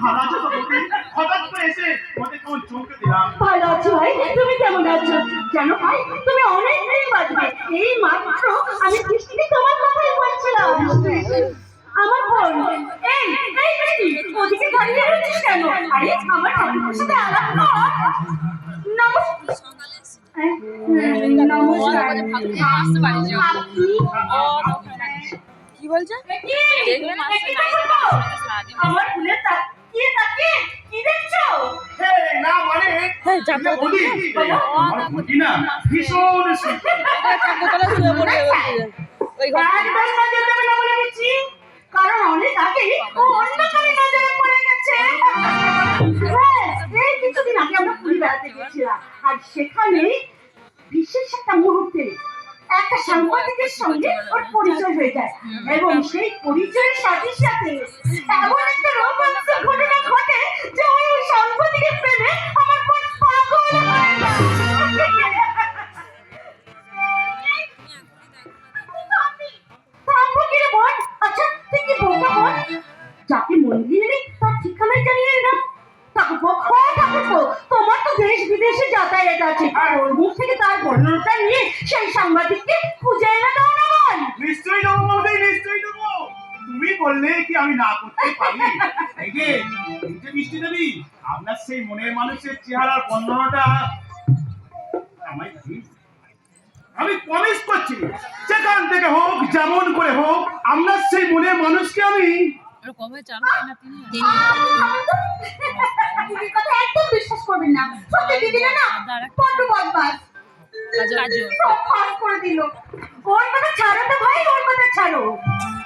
ভালো আছো তো বৌদি? হঠাৎ করে এসে তোমাকে কেমন চমকে দিলাম। ভালো আছো ভাই, তুমি কেমন আছো? জানো ভাই, তুমি অনেক দিন বাদে এই মাত্র আমি বৃষ্টিকে তোমার কথাই বলছিলাম। আমার বোন, এই এই বৃষ্টি, ওদিকে দাঁড়িয়ে রয়েছিস কেন? আরে আমার ঠাকুরের সাথে আলাপ কর। নমস্কার। কি বলছে? আমার ফুলের তাকিয়ে তাকিয়ে কি দেখছো? না মানে বৌদি, আমার বৌদি না ভীষণ কারণ অনেক আগে ও অন্য কারো নজরে পড়ে গেছে। এই কিছুদিন আগে আমরা পুরী বেড়াতে গেছিলাম, আর সেখানে বিশেষ একটা মুহূর্তে একটা সাংবাদিকের সঙ্গে ওর পরিচয় হয়ে যায়, এবং সেই পরিচয়ের সাথে সাথে এমন একটা রোমাঞ্চকর ঘটনা ঘটে যে ওই সাংবাদিকের প্রেমে আমার মন পাগল হয়ে যায়। আচ্ছা তুই কি বোকা বল, যাকে মন দিয়ে তার ঠিকানা জানিয়ে না। তোমার তো দেশ বিদেশে যাতায়াত আছে, আর ওর মুখ থেকে তার বর্ণনাটা নিয়ে সেই সাংবাদিককে খুঁজে এনে দাও না বল। নিশ্চয়ই দেবো বৌদি, নিশ্চয়ই দেবো। তুমি বললে কি আমি না করতে পারি? এই যে মিষ্টি দেবী, আপনার সেই মনের মানুষের চেহারার বর্ণনাটা আমায় দিন। আমি প্রমিস করছি, যেখান থেকে হোক যেমন করে হোক আপনার সেই মনের মানুষকে আমি দিদির কথা একদম বিশ্বাস করবেন না, সত্যি দিদি না বড্ড বদমাশ। সব পাস করে দিল। ওর কথা ছাড়ো তো ভাই, ওর কথা ছাড়ো।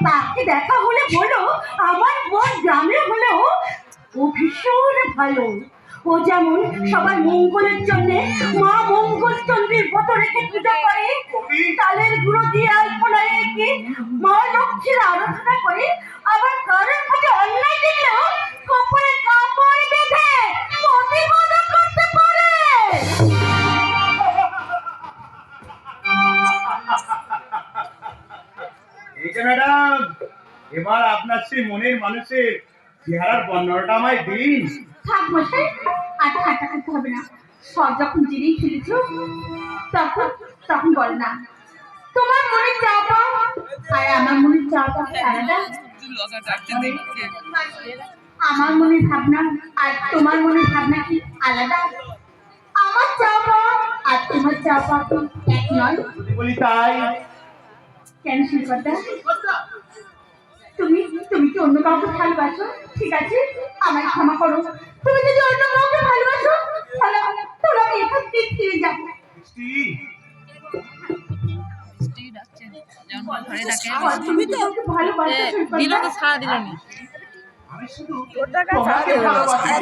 তাকে দেখা হলে বলো আমার বোন গ্রামে হলেও ও ভীষণ ভালো। ও যেমন সবার মঙ্গলের জন্য মা মঙ্গল চন্দ্রের ব্রত রেখে পূজা করে, তালের গুঁড়ো দিয়ে আলপনায় এঁকে মা লক্ষ্মীর আরাধনা করে, আবার কারোর কাছে অন্যায় দেখলেও কপালে কাপড় বেঁধে প্রতিবাদ করতে পারে। এই যে ম্যাডাম, এবার আপনার সেই মনের মানুষের চেহারার বর্ণনাটা আমায় দিন। থাক মশাই, আর ঠাট্টা করতে হবে না। সব যখন জেনেই ফেলেছ তখন তখন বল না। তোমার মনে চা পাও আর আমার মনে চা পাও আলাদা। আমার মনের ভাবনা আর তোমার মনের ভাবনা কি আলাদা? আমার চা পাও আর তোমার চা পাও কি এক নয়? বলি তাই। কেন শিল্পদা, তুমি তুমি কি অন্য কাউকে ভালোবাসো? ঠিক আছে, আমায় ক্ষমা করো। তুমি যদি অন্য কাউকে ভালোবাসো তাহলে তোমাকে এখান থেকে ফিরে যাবো। তুমি তো ভালোবাসো শিল্পদা। আমি শুধু তোমাকে ভালোবাসি।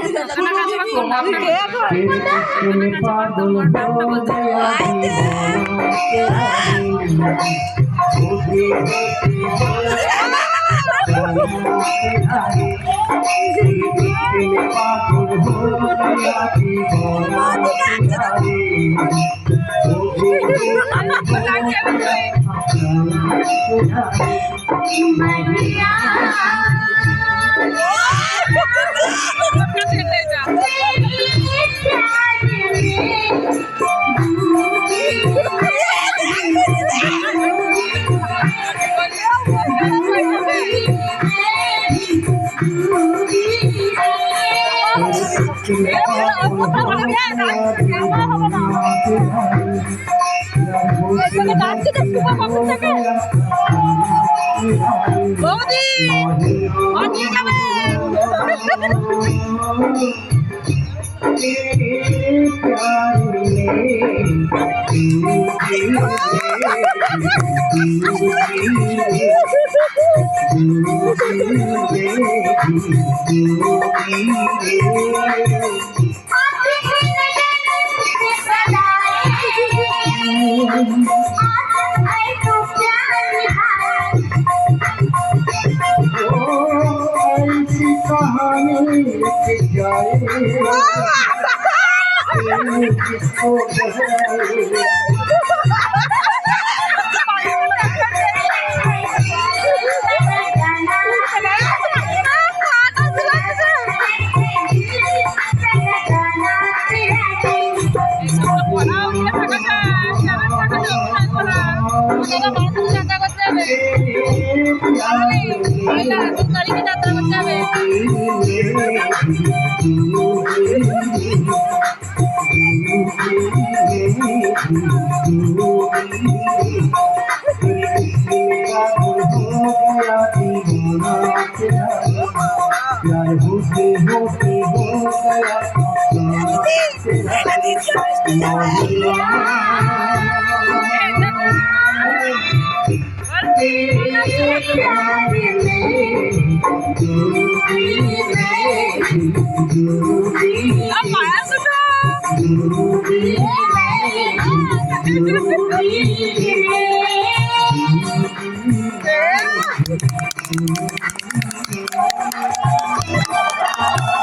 तेरे प्यार में